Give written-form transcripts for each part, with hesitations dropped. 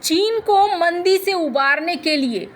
चीन को मंदी से उबारने के लिए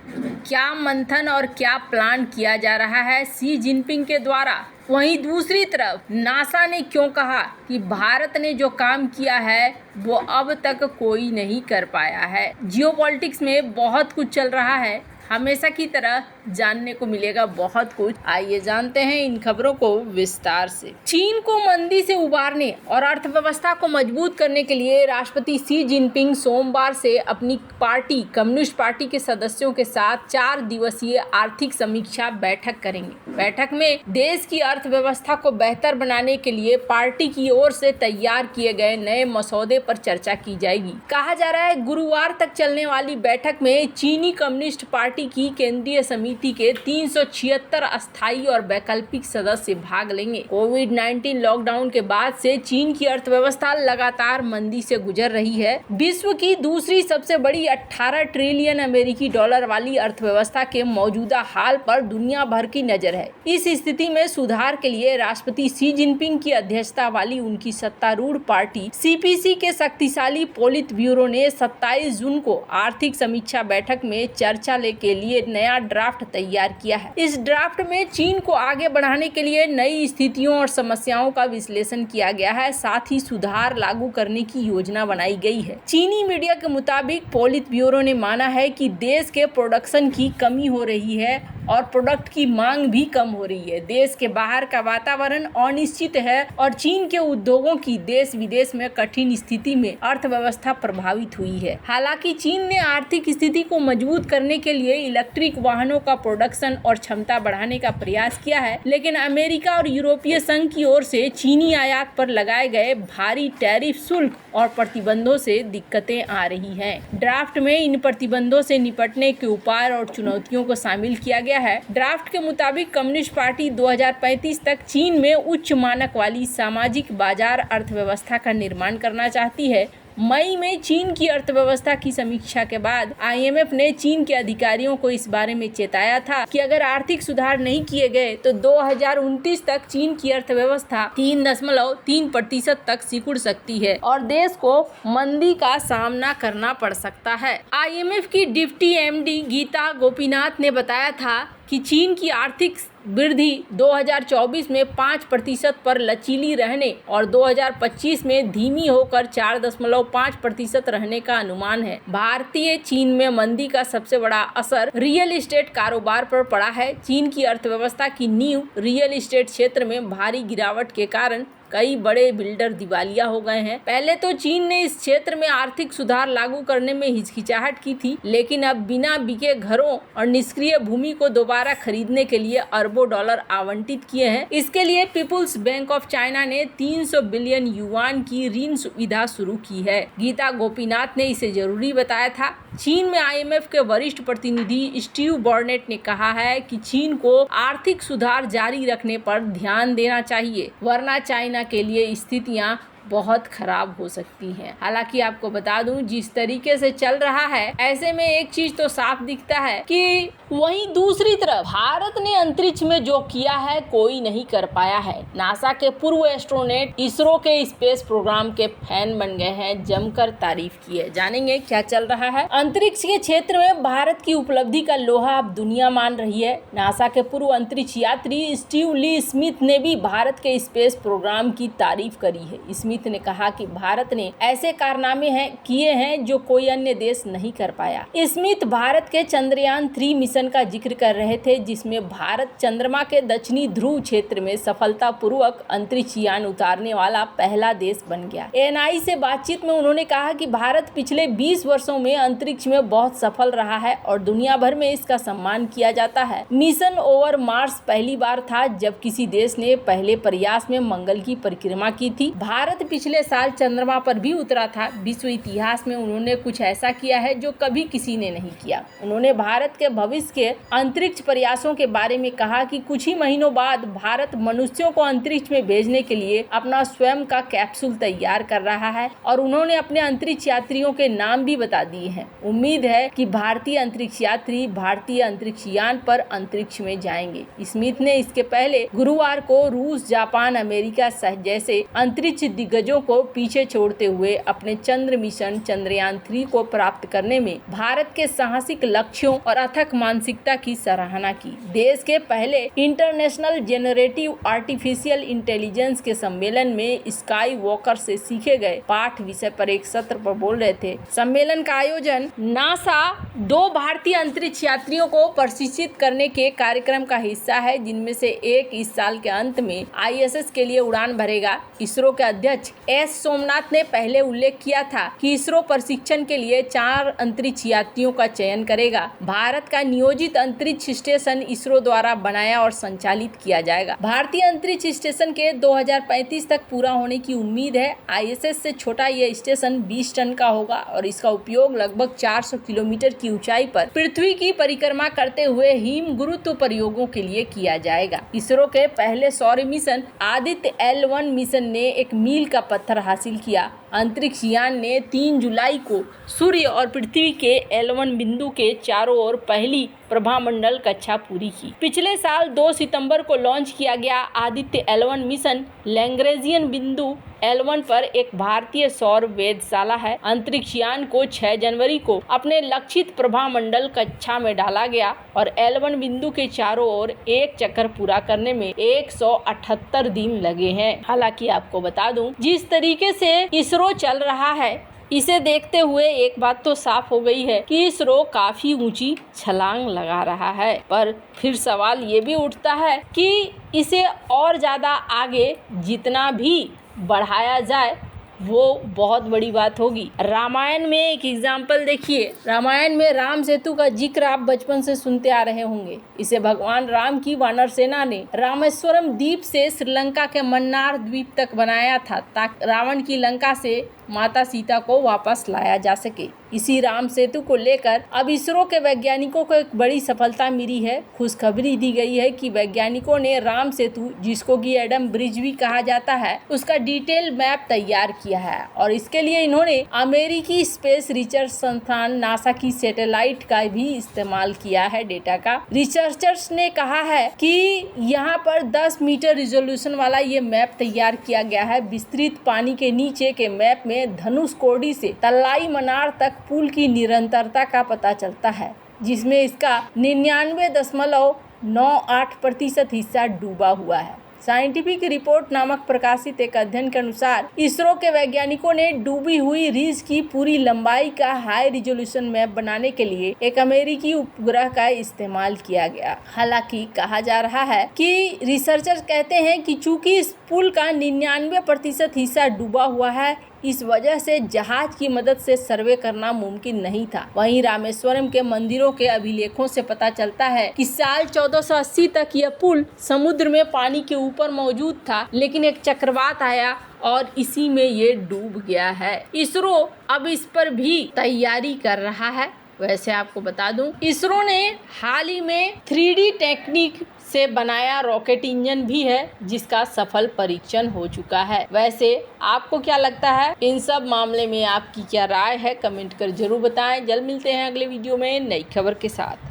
क्या मंथन और क्या प्लान किया जा रहा है शी जिनपिंग के द्वारा। वहीं दूसरी तरफ नासा ने क्यों कहा कि भारत ने जो काम किया है वो अब तक कोई नहीं कर पाया है। जियोपॉलिटिक्स में बहुत कुछ चल रहा है, हमेशा की तरह जानने को मिलेगा बहुत कुछ। आइए जानते हैं इन खबरों को विस्तार से। चीन को मंदी से उबारने और अर्थव्यवस्था को मजबूत करने के लिए राष्ट्रपति शी जिनपिंग सोमवार से अपनी पार्टी कम्युनिस्ट पार्टी के सदस्यों के साथ 4 दिवसीय आर्थिक समीक्षा बैठक करेंगे। बैठक में देश की अर्थव्यवस्था को बेहतर बनाने के लिए पार्टी की ओर से तैयार किए गए नए मसौदे पर चर्चा की जाएगी। कहा जा रहा है गुरुवार तक चलने वाली बैठक में चीनी कम्युनिस्ट पार्टी की केंद्रीय समिति के 376 अस्थायी और वैकल्पिक सदस्य भाग लेंगे। कोविड-19 लॉकडाउन के बाद से चीन की अर्थव्यवस्था लगातार मंदी से गुजर रही है। विश्व की दूसरी सबसे बड़ी 18 ट्रिलियन अमेरिकी डॉलर वाली अर्थव्यवस्था के मौजूदा हाल पर दुनिया भर की नजर है। इस स्थिति में सुधार के लिए राष्ट्रपति शी जिनपिंग की अध्यक्षता वाली उनकी सत्तारूढ़ पार्टी सीपीसी के शक्तिशाली पोलित ब्यूरो ने 27 जून को आर्थिक समीक्षा बैठक में चर्चा के लिए नया ड्राफ्ट तैयार किया है। इस ड्राफ्ट में चीन को आगे बढ़ाने के लिए नई स्थितियों और समस्याओं का विश्लेषण किया गया है, साथ ही सुधार लागू करने की योजना बनाई गई है। चीनी मीडिया के मुताबिक पोलित ब्यूरो ने माना है कि देश के प्रोडक्शन की कमी हो रही है और प्रोडक्ट की मांग भी कम हो रही है। देश के बाहर का वातावरण अनिश्चित है और चीन के उद्योगों की देश विदेश में कठिन स्थिति में अर्थव्यवस्था प्रभावित हुई है। हालांकि चीन ने आर्थिक स्थिति को मजबूत करने के लिए इलेक्ट्रिक वाहनों का प्रोडक्शन और क्षमता बढ़ाने का प्रयास किया है, लेकिन अमेरिका और यूरोपीय संघ की ओर से चीनी आयात पर लगाए गए भारी टैरिफ शुल्क और प्रतिबंधों से दिक्कतें आ रही हैं। ड्राफ्ट में इन प्रतिबंधों से निपटने के उपाय और चुनौतियों को शामिल किया गया है। ड्राफ्ट के मुताबिक कम्युनिस्ट पार्टी 2035 तक चीन में उच्च मानक वाली सामाजिक बाजार अर्थव्यवस्था का निर्माण करना चाहती है। मई में चीन की अर्थव्यवस्था की समीक्षा के बाद आईएमएफ ने चीन के अधिकारियों को इस बारे में चेताया था कि अगर आर्थिक सुधार नहीं किए गए तो 2029 तक चीन की अर्थव्यवस्था 3.3% तक सिकुड़ सकती है और देश को मंदी का सामना करना पड़ सकता है। आईएमएफ की डिप्टी एमडी गीता गोपीनाथ ने बताया था कि चीन की आर्थिक वृद्धि 2024 में 5% पर लचीली रहने और 2025 में धीमी होकर 4.5% रहने का अनुमान है। भारतीय चीन में मंदी का सबसे बड़ा असर रियल एस्टेट कारोबार पर पड़ा है। चीन की अर्थव्यवस्था की नींव रियल एस्टेट क्षेत्र में भारी गिरावट के कारण कई बड़े बिल्डर दिवालिया हो गए हैं। पहले तो चीन ने इस क्षेत्र में आर्थिक सुधार लागू करने में हिचकिचाहट की थी, लेकिन अब बिना बिके घरों और निष्क्रिय भूमि को दोबारा खरीदने के लिए अरबों डॉलर आवंटित किए हैं। इसके लिए पीपुल्स बैंक ऑफ चाइना ने 300 बिलियन युआन की ऋण सुविधा शुरू की है। गीता गोपीनाथ ने इसे जरूरी बताया था। चीन में आईएमएफ के वरिष्ठ प्रतिनिधि स्टीव बॉर्नेट ने कहा है कि चीन को आर्थिक सुधार जारी रखने पर ध्यान देना चाहिए, वरना चाइना के लिए स्थितियां बहुत खराब हो सकती हैं। हालांकि आपको बता दूं, जिस तरीके से चल रहा है ऐसे में एक चीज तो साफ दिखता है कि वहीं दूसरी तरफ भारत ने अंतरिक्ष में जो किया है कोई नहीं कर पाया है। नासा के पूर्व एस्ट्रोनॉट इसरो के स्पेस प्रोग्राम के फैन बन गए हैं, जमकर तारीफ की है। जानेंगे क्या चल रहा है। अंतरिक्ष के क्षेत्र में भारत की उपलब्धि का लोहा अब दुनिया मान रही है। नासा के पूर्व अंतरिक्ष यात्री स्टीव ली स्मिथ ने भी भारत के स्पेस प्रोग्राम की तारीफ करी है। स्मिथ ने कहा कि भारत ने ऐसे कारनामे किए हैं जो कोई अन्य देश नहीं कर पाया। स्मिथ भारत के चंद्रयान 3 मिशन का जिक्र कर रहे थे, जिसमें भारत चंद्रमा के दक्षिणी ध्रुव क्षेत्र में सफलतापूर्वक अंतरिक्ष यान उतारने वाला पहला देश बन गया। एएनआई से बातचीत में उन्होंने कहा कि भारत पिछले 20 वर्षों में अंतरिक्ष में बहुत सफल रहा है और दुनिया भर में इसका सम्मान किया जाता है। मिशन ओवर मार्स पहली बार था जब किसी देश ने पहले प्रयास में मंगल की परिक्रमा की थी। भारत पिछले साल चंद्रमा पर भी उतरा था। विश्व इतिहास में उन्होंने कुछ ऐसा किया है जो कभी किसी ने नहीं किया। उन्होंने भारत के भविष्य रूस के अंतरिक्ष प्रयासों के बारे में कहा कि कुछ ही महीनों बाद भारत मनुष्यों को अंतरिक्ष में भेजने के लिए अपना स्वयं का कैप्सूल तैयार कर रहा है और उन्होंने अपने अंतरिक्ष यात्रियों के नाम भी बता दिए हैं। उम्मीद है कि भारतीय अंतरिक्ष यात्री भारतीय अंतरिक्ष यान पर अंतरिक्ष में जाएंगे। स्मिथ ने इसके पहले गुरुवार को रूस, जापान, अमेरिका जैसे अंतरिक्ष दिग्गजों को पीछे छोड़ते हुए अपने चंद्र मिशन चंद्रयान 3 को प्राप्त करने में भारत के साहसिक लक्ष्यों और अथक मानसिकता की सराहना की। देश के पहले इंटरनेशनल जेनरेटिव आर्टिफिशियल इंटेलिजेंस के सम्मेलन में स्काई वॉकर से सीखे गए पाठ विषय पर एक सत्र पर बोल रहे थे। सम्मेलन का आयोजन नासा 2 भारतीय अंतरिक्ष यात्रियों को प्रशिक्षित करने के कार्यक्रम का हिस्सा है, जिनमें से एक इस साल के अंत में ISS के लिए उड़ान भरेगा। इसरो के अध्यक्ष S सोमनाथ ने पहले उल्लेख किया था कि इसरो प्रशिक्षण के लिए 4 अंतरिक्ष यात्रियों का चयन करेगा। भारत का नियोजित अंतरिक्ष स्टेशन इसरो द्वारा बनाया और संचालित किया जाएगा। भारतीय अंतरिक्ष स्टेशन के 2035 तक पूरा होने की उम्मीद है। ISS से छोटा यह स्टेशन 20 टन का होगा और इसका उपयोग लगभग 400 किलोमीटर की ऊंचाई पर पृथ्वी की परिक्रमा करते हुए हिम गुरुत्व प्रयोगों के लिए किया जाएगा। इसरो के पहले सौर मिशन आदित्य L1 मिशन ने एक मील का पत्थर हासिल किया। अंतरिक्ष यान ने 3 जुलाई को सूर्य और पृथ्वी के L1 बिंदु के चारों ओर पहली प्रभामंडल कक्षा पूरी की। पिछले साल 2 सितंबर को लॉन्च किया गया आदित्य L1 मिशन लैग्रेंजियन बिंदु L1 पर एक भारतीय सौर वेधशाला है। अंतरिक्ष यान को 6 जनवरी को अपने लक्षित प्रभामंडल कक्षा में डाला गया और L1 बिंदु के चारों ओर एक चक्कर पूरा करने में 178 दिन लगे हैं। हालांकि आपको बता दूं, जिस तरीके से इसरो चल रहा है, इसे देखते हुए एक बात तो साफ हो गई है कि इसरो काफी ऊंची छलांग लगा रहा है। पर फिर सवाल ये भी उठता है कि इसे और ज्यादा आगे जितना भी बढ़ाया जाए वो बहुत बड़ी बात होगी। रामायण में एक एग्जाम्पल देखिए। रामायण में राम सेतु का जिक्र आप बचपन से सुनते आ रहे होंगे। इसे भगवान राम की वानर सेना ने रामेश्वरम द्वीप से श्रीलंका के मन्नार द्वीप तक बनाया था ताकि रावण की लंका से माता सीता को वापस लाया जा सके। इसी राम सेतु को लेकर अब इसरो के वैज्ञानिकों को एक बड़ी सफलता मिली है। खुशखबरी दी गई है कि वैज्ञानिकों ने राम सेतु, जिसको कि एडम ब्रिज भी कहा जाता है, उसका डिटेल मैप तैयार किया है और इसके लिए इन्होंने अमेरिकी स्पेस रिसर्च संस्थान नासा की सैटेलाइट का भी इस्तेमाल किया है डेटा का। रिसर्चर्स ने कहा है कि यहाँ पर 10 मीटर रिजोल्यूशन वाला ये मैप तैयार किया गया है। विस्तृत पानी के नीचे के मैप में धनुषकोडी से तलाई मनार तक पुल की निरंतरता का पता चलता है, जिसमें इसका 99.98% हिस्सा डूबा हुआ है। साइंटिफिक रिपोर्ट नामक प्रकाशित एक अध्ययन के अनुसार इसरो के वैज्ञानिकों ने डूबी हुई रिज की पूरी लंबाई का हाई रिजोल्यूशन मैप बनाने के लिए एक अमेरिकी उपग्रह का इस्तेमाल किया गया। हालांकि कहा जा रहा है कि रिसर्चर्स कहते हैं कि चूंकि इस पुल का 99% हिस्सा डूबा हुआ है, इस वजह से जहाज की मदद से सर्वे करना मुमकिन नहीं था। वहीं रामेश्वरम के मंदिरों के अभिलेखों से पता चलता है कि साल 1480 तक यह पुल समुद्र में पानी के ऊपर मौजूद था, लेकिन एक चक्रवात आया और इसी में ये डूब गया है। इसरो अब इस पर भी तैयारी कर रहा है। वैसे आपको बता दूं, इसरो ने हाल ही में 3D टेक्निक से बनाया रॉकेट इंजन भी है, जिसका सफल परीक्षण हो चुका है। वैसे आपको क्या लगता है इन सब मामले में, आपकी क्या राय है, कमेंट कर जरूर बताएं। जल्द मिलते हैं अगले वीडियो में नई खबर के साथ।